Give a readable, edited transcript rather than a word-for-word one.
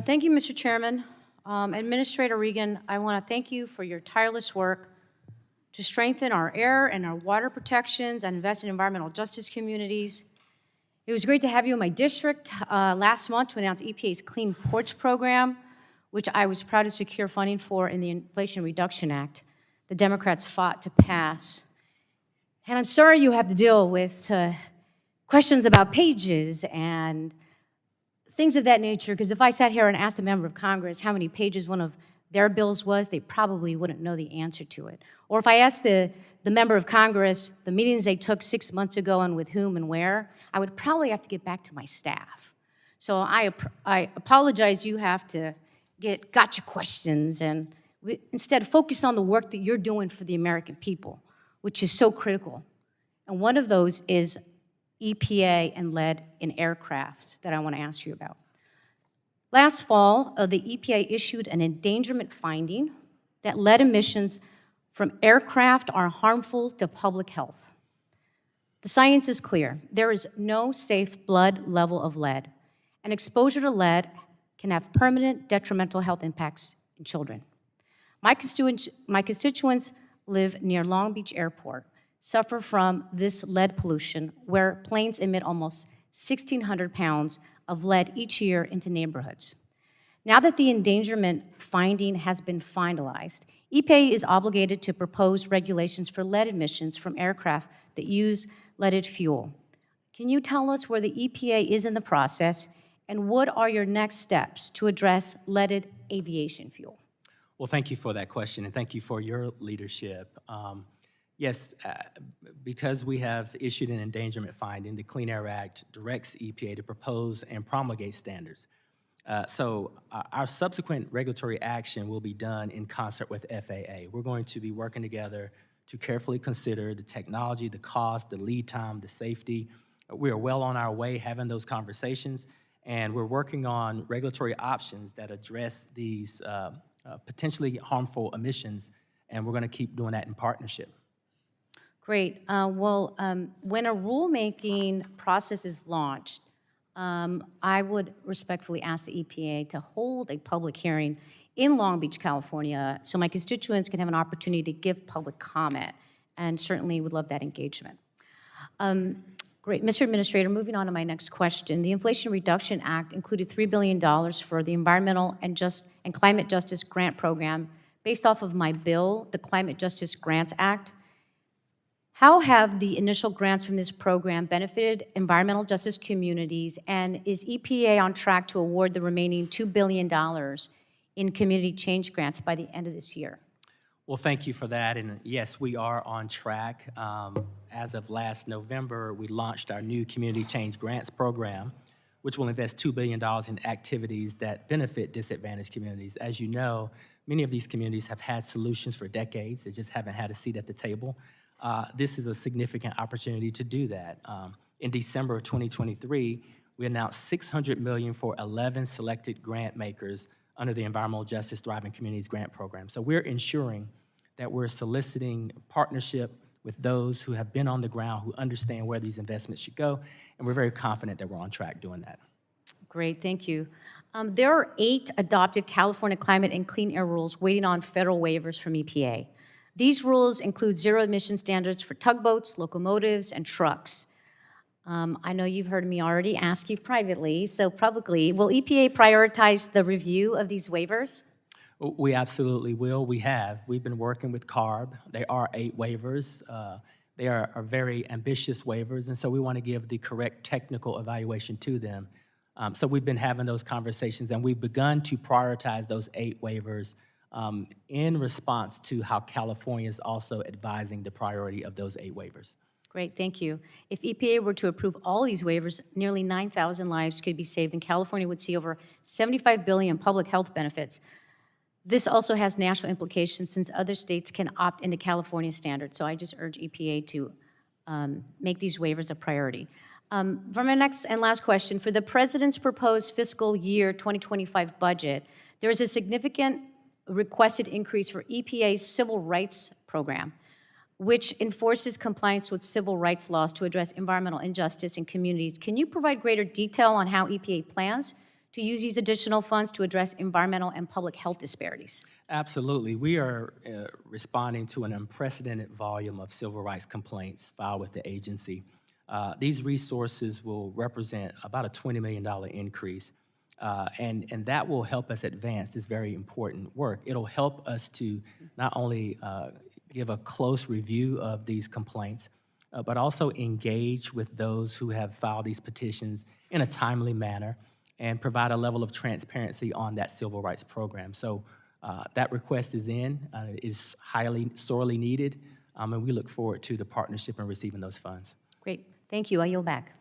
Thank you, Mr. Chairman. Administrator Regan, I want to thank you for your tireless work to strengthen our air and our water protections and invest in environmental justice communities. It was great to have you in my district last month to announce EPA's Clean Ports Program, which I was proud to secure funding for in the Inflation Reduction Act the Democrats fought to pass. And I'm sorry you have to deal with questions about pages and things of that nature, because if I sat here and asked a member of Congress how many pages one of their bills was, they probably wouldn't know the answer to it. Or if I asked the member of Congress the meetings they took 6 months ago and with whom and where, I would probably have to get back to my staff. So I apologize you have to get gotcha questions and instead focus on the work that you're doing for the American people, which is so critical. And one of those is EPA and lead in aircrafts that I want to ask you about. Last fall, the EPA issued an endangerment finding that lead emissions from aircraft are harmful to public health. The science is clear. There is no safe blood level of lead, and exposure to lead can have permanent detrimental health impacts in children. My constituents live near Long Beach Airport, suffer from this lead pollution, where planes emit almost 1,600 pounds of lead each year into neighborhoods. Now that the endangerment finding has been finalized, EPA is obligated to propose regulations for lead emissions from aircraft that use leaded fuel. Can you tell us where the EPA is in the process, and what are your next steps to address leaded aviation fuel? Well, thank you for that question, and thank you for your leadership. Yes, because we have issued an endangerment finding, the Clean Air Act directs EPA to propose and promulgate standards. So our subsequent regulatory action will be done in concert with FAA. We're going to be working together to carefully consider the technology, the cost, the lead time, the safety. We are well on our way having those conversations, and we're working on regulatory options that address these potentially harmful emissions, and we're going to keep doing that in partnership. Great. When a rulemaking process is launched, I would respectfully ask the EPA to hold a public hearing in Long Beach, California, so my constituents can have an opportunity to give public comment, and certainly would love that engagement. Great. Mr. Administrator, moving on to my next question. The Inflation Reduction Act included $3 billion for the Environmental and Climate Justice Grant Program based off of my bill, the Climate Justice Grants Act. How have the initial grants from this program benefited environmental justice communities, and is EPA on track to award the remaining $2 billion in community change grants by the end of this year? Well, thank you for that, and yes, we are on track. As of last November, we launched our new Community Change Grants Program, which will invest $2 billion in activities that benefit disadvantaged communities. As you know, many of these communities have had solutions for decades, they just haven't had a seat at the table. This is a significant opportunity to do that. In December of 2023, we announced $600 million for 11 selected grant makers under the Environmental Justice Thriving Communities Grant Program. So we're ensuring that we're soliciting partnership with those who have been on the ground, who understand where these investments should go, and we're very confident that we're on track doing that. Great, thank you. There are 8 adopted California climate and clean air rules waiting on federal waivers from EPA. These rules include zero emission standards for tugboats, locomotives, and trucks. I know you've heard me already ask you privately, so publicly, will EPA prioritize the review of these waivers? We absolutely will. We've been working with CARB. They are 8 waivers. They are very ambitious waivers, and so we want to give the correct technical evaluation to them. So we've been having those conversations, and we've begun to prioritize those 8 waivers in response to how California is also advising the priority of those 8 waivers. Great, thank you. If EPA were to approve all these waivers, nearly 9,000 lives could be saved, and California would see over $75 billion public health benefits. This also has national implications since other states can opt into California standards, so I just urge EPA to make these waivers a priority. For my next and last question, for the President's proposed fiscal year 2025 budget, there is a significant requested increase for EPA's civil rights program, which enforces compliance with civil rights laws to address environmental injustice in communities. Can you provide greater detail on how EPA plans to use these additional funds to address environmental and public health disparities? Absolutely. We are responding to an unprecedented volume of civil rights complaints filed with the agency. These resources will represent about a $20 million increase, and that will help us advance this very important work. It'll help us to not only give a close review of these complaints, but also engage with those who have filed these petitions in a timely manner and provide a level of transparency on that civil rights program. So that request is in, is sorely needed, and we look forward to the partnership and receiving those funds. Great. Thank you. I yield back.